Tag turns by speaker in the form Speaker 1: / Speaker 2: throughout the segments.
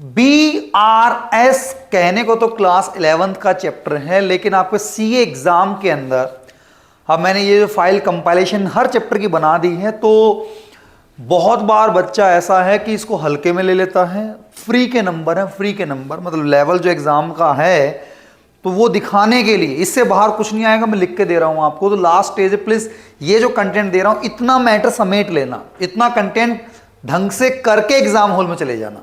Speaker 1: BRS कहने को तो क्लास 11th का चैप्टर है, लेकिन आपके CA एग्जाम के अंदर अब मैंने ये जो फाइल कंपाइलेशन हर चैप्टर की बना दी है, तो बहुत बार बच्चा ऐसा है कि इसको हल्के में ले लेता है। फ्री के नंबर है, फ्री के नंबर मतलब लेवल जो एग्जाम का है, तो वो दिखाने के लिए इससे बाहर कुछ नहीं आएगा, मैं लिख के दे रहा हूं आपको। तो लास्ट स्टेज है, प्लीज ये जो कंटेंट दे रहा हूं इतना मैटर समेट लेना, इतना कंटेंट ढंग से करके एग्जाम हॉल में चले जाना,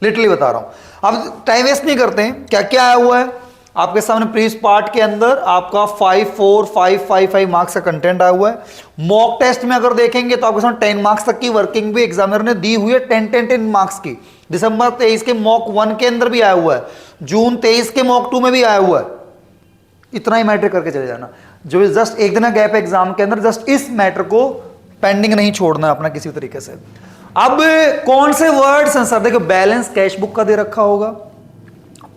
Speaker 1: लिटरली बता रहा हूं। अब टाइम वेस्ट नहीं करते हैं। क्या क्या आया हुआ है आपके सामने प्रीवियस पार्ट के अंदर? आपका 5, 4, 5, 5, 5 मार्क्स का कंटेंट आया हुआ है। मॉक टेस्ट में अगर देखेंगे तो आपके सामने 10 मार्क्स तक की वर्किंग भी एग्जामिनर ने दी हुई है, 10 मार्क्स की। दिसंबर 23 के मॉक 1 के अंदर भी आया हुआ है, जून 23 के मॉक 2 में भी आया हुआ है। इतना ही मैटर करके चले जाना, जो जस्ट एक दिन गैप एग्जाम के अंदर, जस्ट इस मैटर को पेंडिंग नहीं छोड़ना अपना किसी तरीके से। अब कौन से वर्ड्स हैं सर? देखो, बैलेंस कैश बुक का दे रखा होगा,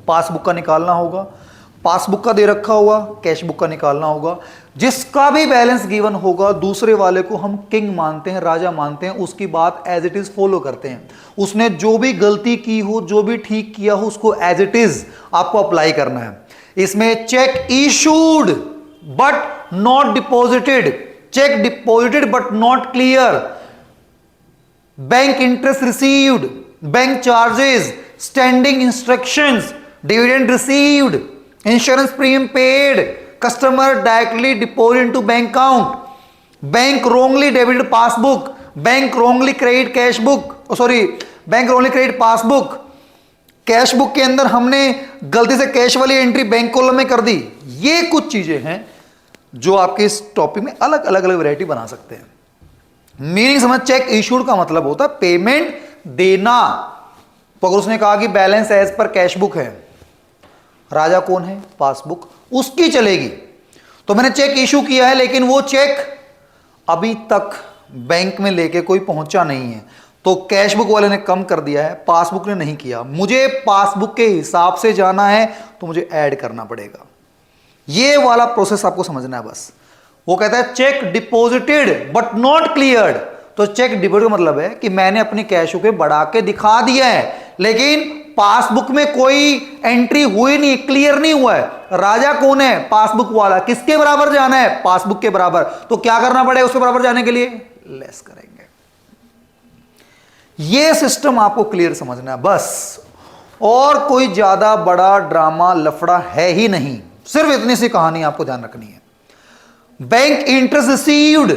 Speaker 1: पासबुक का निकालना होगा, पासबुक का दे रखा होगा, कैश बुक का निकालना होगा। जिसका भी बैलेंस गिवन होगा, दूसरे वाले को हम किंग मानते हैं, राजा मानते हैं, उसकी बात एज इट इज फॉलो करते हैं। उसने जो भी गलती की हो, जो भी ठीक किया हो, उसको एज इट इज आपको अप्लाई करना है। इसमें cheque issued but not deposited, cheque deposited but not clear, bank interest received, bank charges, standing instructions, dividend received, insurance premium paid, customer directly deposit into bank account, bank wrongly debited passbook, bank wrongly credit cash book, sorry bank wrongly credit passbook, cash book के अंदर हमने गलती से cash वाली entry bank column में कर दी। ये कुछ चीजें हैं जो आपके इस टॉपिक में अलग अलग वैरायटी बना सकते हैं। मीनिंग समझ, चेक इशूड का मतलब होता है पेमेंट देना। तो अगर उसने कहा कि balance as per cash book है, राजा कौन है? पासबुक, उसकी चलेगी। तो मैंने चेक इशू किया है, लेकिन वो चेक अभी तक बैंक में लेके कोई पहुंचा नहीं है, तो कैश बुक वाले ने कम कर दिया है, पासबुक ने नहीं किया। मुझे पासबुक के हिसाब से जाना है तो मुझे ऐड करना पड़ेगा। ये वाला प्रोसेस आपको समझना है बस। वो कहता है check deposited but not cleared. तो चेक डिपॉजिट का मतलब है कि मैंने अपनी कैश को बढ़ा के दिखा दिया है, लेकिन पासबुक में कोई एंट्री हुई नहीं, क्लियर नहीं हुआ है। राजा कौन है? पासबुक वाला। किसके बराबर जाना है? पासबुक के बराबर। तो क्या करना पड़ेगा उसके बराबर जाने के लिए? लेस करेंगे। यह सिस्टम आपको क्लियर समझना है बस, और कोई ज्यादा बड़ा ड्रामा लफड़ा है ही नहीं। सिर्फ इतनी सी कहानी आपको ध्यान रखनी है। Bank interest received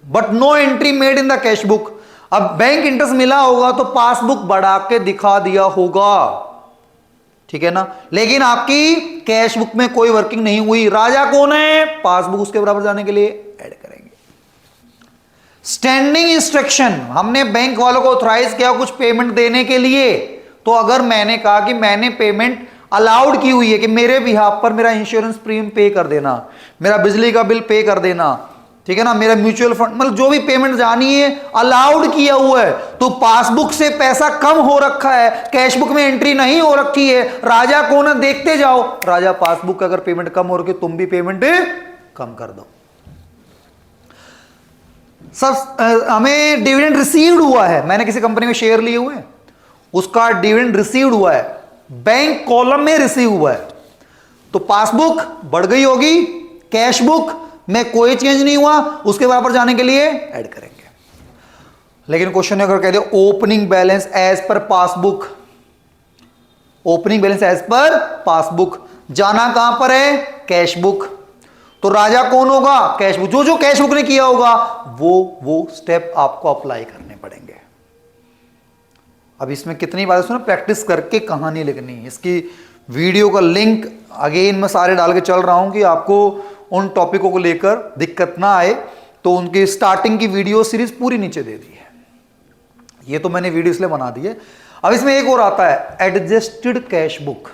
Speaker 1: but no entry made in the cash book. अब बैंक इंटरेस्ट मिला होगा तो पासबुक बढ़ा के दिखा दिया होगा, ठीक है ना, लेकिन आपकी कैश बुक में कोई वर्किंग नहीं हुई। राजा कौन है? पासबुक, उसके बराबर जाने के लिए ऐड करेंगे। स्टैंडिंग इंस्ट्रक्शन, हमने बैंक वालों को ऑथराइज किया कुछ पेमेंट देने के लिए, तो अगर मैंने कहा कि मैंने पेमेंट अलाउड की हुई है कि मेरे बिहाफ पर मेरा इंश्योरेंस प्रीमियम पे कर देना, मेरा बिजली का बिल पे कर देना, ठीक है ना, मेरा म्यूचुअल फंड, मतलब जो भी पेमेंट जानी है अलाउड किया हुआ है, तो पासबुक से पैसा कम हो रखा है, कैश बुक में एंट्री नहीं हो रखी है। राजा कौन है? देखते जाओ। राजा पासबुक अगर पेमेंट कम हो रखी, तुम भी पेमेंट कम कर दो। सब हमें डिविडेंड रिसीव्ड हुआ है, मैंने किसी कंपनी में शेयर लिए हुए, उसका डिविडेंड रिसीव्ड हुआ है, बैंक कॉलम में रिसीव हुआ है, तो पासबुक बढ़ गई होगी, कैश बुक में कोई चेंज नहीं हुआ, उसके बराबर जाने के लिए ऐड करेंगे। लेकिन क्वेश्चन अगर कह दे opening balance as per passbook, opening balance as per passbook, जाना कहां पर है? Cash book. तो राजा कौन होगा? Cash book. जो जो कैश बुक ने किया होगा वो स्टेप आपको अप्लाई करने पड़ेंगे। अब इसमें कितनी बातें सुनो, प्रैक्टिस करके कहानी लिखनी। इसकी वीडियो का लिंक अगेन मैं सारे डाल के चल रहा हूं कि आपको उन टॉपिकों को लेकर दिक्कत ना आए। तो उनकी स्टार्टिंग की वीडियो सीरीज पूरी नीचे दे दी है, ये तो मैंने वीडियो इसलिए बना दी है। अब इसमें एक और आता है एडजस्टेड कैश बुक।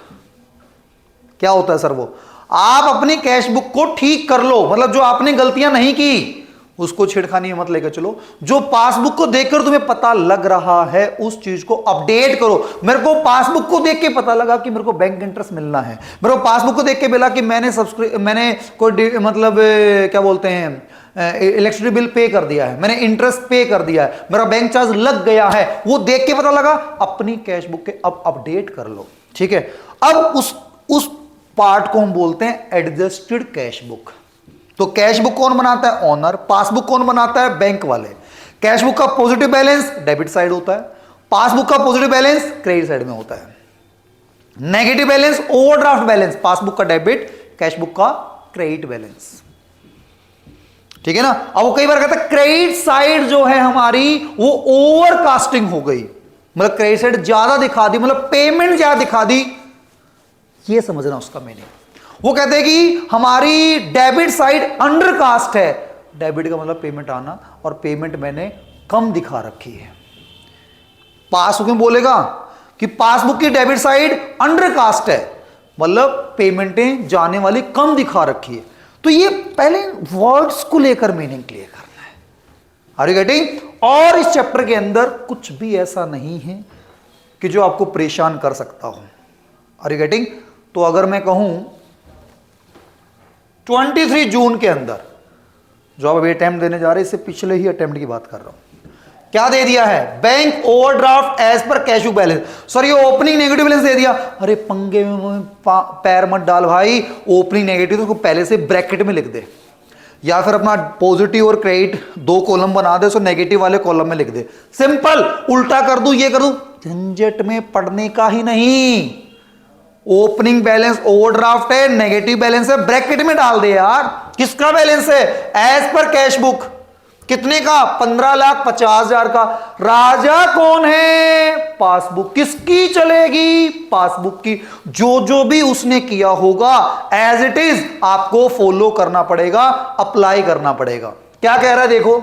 Speaker 1: क्या होता है सर? वो आप अपनी कैश बुक को ठीक कर लो, मतलब जो आपने गलतियां नहीं की उसको छेड़खानी मत लेकर चलो। जो पासबुक को देखकर तुम्हें पता लग रहा है उस चीज को अपडेट करो। मेरे को पासबुक को देख के पता लगा कि मेरे को बैंक इंटरेस्ट मिलना है, मेरे को पासबुक को देख के मिला कि मैंने कोई मतलब क्या बोलते हैं इलेक्ट्रिसिटी बिल पे कर दिया है, मैंने इंटरेस्ट पे कर दिया है, मेरा बैंक चार्ज लग गया है, वो देख के पता लगा, अपनी कैश बुक के अब अपडेट कर लो, ठीक है। अब उस पार्ट को हम बोलते हैं एडजस्टेड कैश बुक। तो कैश बुक कौन बनाता है? ओनर। पासबुक कौन बनाता है? बैंक वाले। कैश बुक का पॉजिटिव बैलेंस डेबिट साइड होता है, पासबुक का पॉजिटिव बैलेंस क्रेडिट साइड में होता है। Negative balance overdraft balance, passbook का डेबिट, कैश बुक का क्रेडिट बैलेंस, ठीक है ना। अब वो कई बार कहता है क्रेडिट साइड जो है हमारी वो ओवरकास्टिंग हो गई, मतलब क्रेडिट साइड ज्यादा दिखा दी, मतलब पेमेंट ज्यादा दिखा दी, ये समझना उसका मीनिंग। वो कहते हैं कि हमारी डेबिट साइड अंडरकास्ट है, डेबिट का मतलब पेमेंट आना, और पेमेंट मैंने कम दिखा रखी है। पासबुक में बोलेगा कि पासबुक की डेबिट साइड अंडरकास्ट है, मतलब पेमेंटें जाने वाली कम दिखा रखी है। तो ये पहले वर्ड्स को लेकर मीनिंग क्लियर करना है। Are you getting? और इस चैप्टर के अंदर कुछ भी ऐसा नहीं है कि जो आपको परेशान कर सकता हो। Are you getting? तो अगर मैं कहूं 23 जून के अंदर जो आप अभी अटेम्प्ट देने जा रहे हैं, इससे पिछले ही अटेम्प्ट की बात कर रहा हूं, क्या दे दिया है? Bank overdraft as per cash book balance. Sir ये ओपनिंग नेगेटिव बैलेंस दे दिया। अरे पंगे में पैर मत डाल भाई, ओपनिंग नेगेटिव तो उसको पहले से ब्रैकेट में लिख दे, या फिर अपना पॉजिटिव और क्रेडिट 2 कॉलम बना दे, सो नेगेटिव वाले कॉलम में लिख दे। सिंपल, उल्टा कर दूं, ये कर दूं, झंझट में पढ़ने का ही नहीं। ओपनिंग बैलेंस ओवरड्राफ्ट है, नेगेटिव बैलेंस है, ब्रैकेट में डाल दे यार। किसका बैलेंस है? As per cash book. कितने का? 15,50,000 का। राजा कौन है? पासबुक। किसकी चलेगी? पासबुक की। जो जो भी उसने किया होगा एज इट इज आपको फॉलो करना पड़ेगा, अप्लाई करना पड़ेगा। क्या कह रहा है देखो,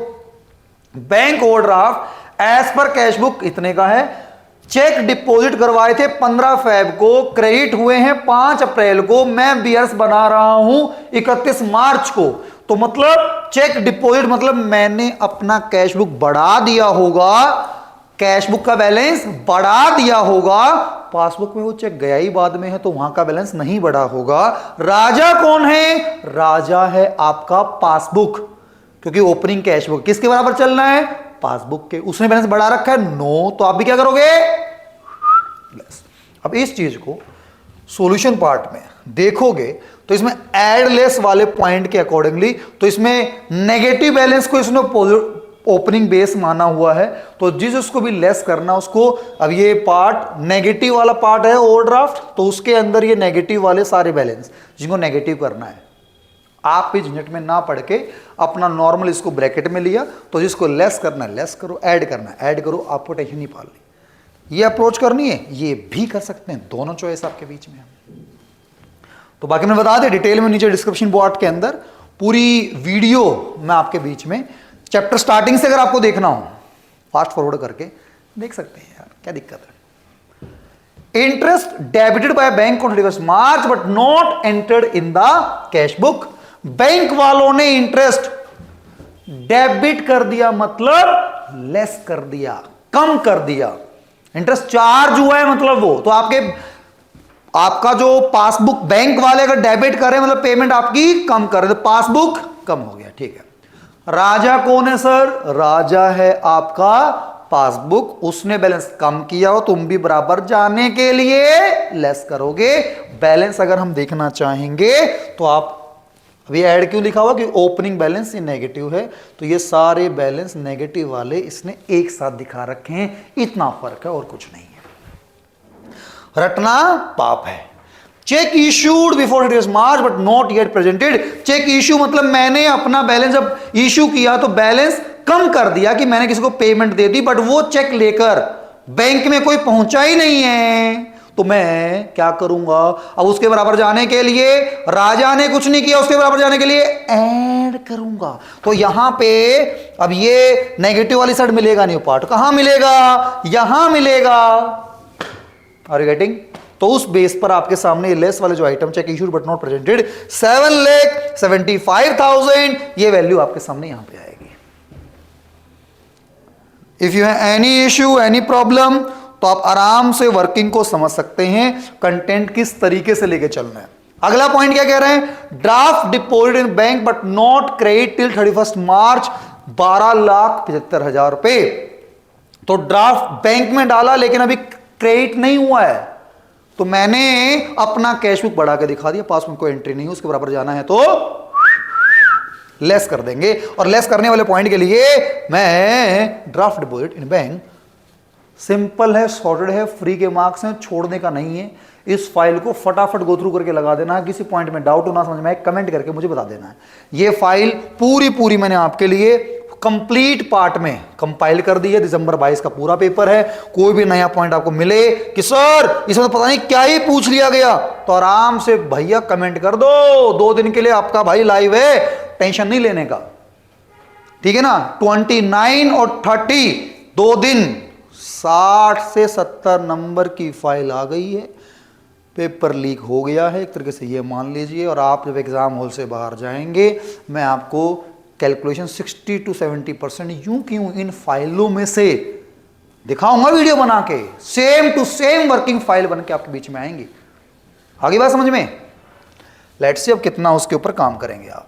Speaker 1: bank overdraft as per cash book इतने का है, चेक डिपॉजिट करवाए थे 15 फेब को, क्रेडिट हुए हैं 5 अप्रैल को, मैं बियर्स बना रहा हूं 31 मार्च को। तो मतलब चेक डिपॉजिट मतलब मैंने अपना कैश बुक बढ़ा दिया होगा, कैश बुक का बैलेंस बढ़ा दिया होगा। पासबुक में वो चेक गया ही बाद में है, तो वहां का बैलेंस नहीं बढ़ा होगा। राजा कौन है? राजा है आपका पासबुक, क्योंकि ओपनिंग कैश बुक किसके बराबर चलना है? पासबुक के। उसने बैलेंस बढ़ा रखा है, नो, तो आप भी क्या करोगे? लेस। अब इस चीज को सॉल्यूशन पार्ट में देखोगे तो इसमें एड लेस वाले पॉइंट के अकॉर्डिंगली, तो इसमें नेगेटिव बैलेंस को इसने ओपनिंग बेस माना हुआ है, तो जिस उसको भी लेस करना उसको, अब ये पार्ट नेगेटिव वाला पार्ट है ओवरड्राफ्ट, तो उसके अंदर ये नेगेटिव वाले सारे बैलेंस जिनको नेगेटिव करना है, आप भी झंझट में ना पढ़ के अपना नॉर्मल इसको ब्रैकेट में लिया, तो जिसको लेस करना है लेस करो, ऐड करना है ऐड करो, आपको टेंशन नहीं पालनी। ये अप्रोच करनी है, ये भी कर सकते हैं, दोनों चॉइस आपके बीच में है। तो बाकी मैं बता दें डिटेल में नीचे डिस्क्रिप्शन बॉक्स के अंदर पूरी वीडियो मैं आपके बीच में, चैप्टर स्टार्टिंग से अगर आपको देखना हो फास्ट फॉरवर्ड करके देख सकते हैं यार, क्या दिक्कत है। Interest debited by bank on 31 March but not entered in the cash book. Bank वालों ने इंटरेस्ट डेबिट कर दिया, मतलब लेस कर दिया, कम कर दिया। इंटरेस्ट चार्ज हुआ है मतलब वो, तो आपका जो पासबुक बैंक वाले अगर डेबिट करे मतलब पेमेंट आपकी कम करे, तो पासबुक कम हो गया, ठीक है। राजा कौन है सर? राजा है आपका पासबुक, उसने बैलेंस कम किया हो, तुम भी बराबर जाने के लिए लेस करोगे। बैलेंस अगर हम देखना चाहेंगे तो आप अभी ऐड क्यों लिखा हुआ कि ओपनिंग बैलेंस ये नेगेटिव है, तो ये सारे बैलेंस नेगेटिव वाले इसने एक साथ दिखा रखे हैं, इतना फर्क है और कुछ नहीं है। रटना पाप है। Cheque issued before 31 March but not yet presented. Cheque issue मतलब मैंने अपना बैलेंस जब इशू किया तो बैलेंस कम कर दिया कि मैंने किसी को पेमेंट दे दी, बट वो चेक लेकर बैंक में कोई पहुंचा ही नहीं है, तो मैं क्या करूंगा? अब उसके बराबर जाने के लिए राजा ने कुछ नहीं किया, उसके बराबर जाने के लिए ऐड करूंगा। तो यहां पे अब ये नेगेटिव वाली साइड मिलेगा नहीं, पार्ट कहां मिलेगा? यहां मिलेगा। Are you getting? तो उस बेस पर आपके सामने लेस वाले जो item cheque issued but not presented 7,75,000 ये वैल्यू आपके सामने यहां पे आएगी। If you have any issue any problem तो आप आराम से वर्किंग को समझ सकते हैं, कंटेंट किस तरीके से लेके चलना है। अगला पॉइंट क्या कह रहे हैं, draft deposit in bank but not credit till 31 मार्च 12,75,000 रुपए। तो ड्राफ्ट बैंक में डाला लेकिन अभी क्रेडिट नहीं हुआ है, तो मैंने अपना कैश बुक बढ़ा के दिखा दिया, पास में कोई एंट्री नहीं है, उसके बराबर जाना है तो लेस कर देंगे। और लेस करने वाले पॉइंट के लिए मैं draft deposit in bank, simple है, सॉर्टेड है, फ्री के मार्क्स हैं, छोड़ने का नहीं है। इस फाइल को फटाफट गो थ्रू करके लगा देना है, किसी पॉइंट में डाउट होना समझ में आए कमेंट करके मुझे बता देना है। ये फाइल पूरी मैंने आपके लिए कंप्लीट पार्ट में कंपाइल कर दी है। दिसंबर 22 का पूरा पेपर है। कोई भी नया पॉइंट आपको मिले कि सर इसमें तो पता नहीं क्या ही पूछ लिया गया, तो आराम से भैया कमेंट कर दो। 2 दिन के लिए आपका भाई लाइव है, टेंशन नहीं लेने का, ठीक है ना। 29 और 30 2 दिन 60 से 70 नंबर की फाइल आ गई है। पेपर लीक हो गया है एक तरीके से, ये मान लीजिए। और आप जब एग्जाम हॉल से बाहर जाएंगे, मैं आपको कैलकुलेशन 60 to 70% यूं की यूं इन फाइलों में से दिखाऊंगा वीडियो बना के, same to same working file बन के आपके बीच में आएंगी। आगे बात समझ में? लेट्स सी अब कितना उसके ऊपर काम करेंगे आप।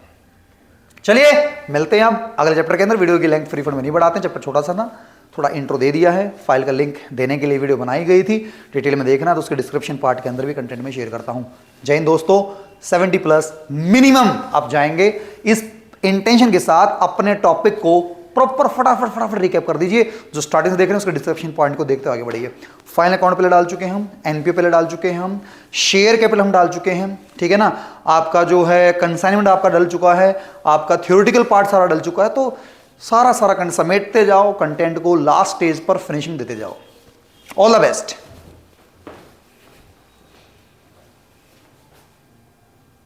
Speaker 1: चलिए मिलते हैं अब अगले चैप्टर के अंदर। वीडियो की लेंथ फ्री फंड में नहीं बढ़ाते हैं, चैप्टर छोटा सा ना, थोड़ा इंट्रो दे दिया है। फाइल का लिंक देने के लिए वीडियो बनाई गई थी, डिटेल में देखना तो उसके डिस्क्रिप्शन पार्ट के अंदर भी कंटेंट में शेयर करता हूं। जय हिंद दोस्तों, 70+ मिनिमम आप जाएंगे। इस इंटेंशन के साथ अपने टॉपिक को प्रॉपर फटाफट रिकैप कर दीजिए। जो स्टार्टिंग से देख रहे हैं उसके डिस्क्रिप्शन पॉइंट को देखते आगे बढ़िए। फाइनल अकाउंट पहले डाल चुके हैं हम, एनपीओ पहले डाल चुके हैं हम, शेयर कैपिटल हम डाल चुके हैं, ठीक है ना। आपका जो है कंसाइनमेंट आपका डल चुका है, आपका थ्योरेटिकल पार्ट सारा डल चुका है। तो सारा समेटते जाओ, कंटेंट को लास्ट स्टेज पर फिनिशिंग देते जाओ। All the best.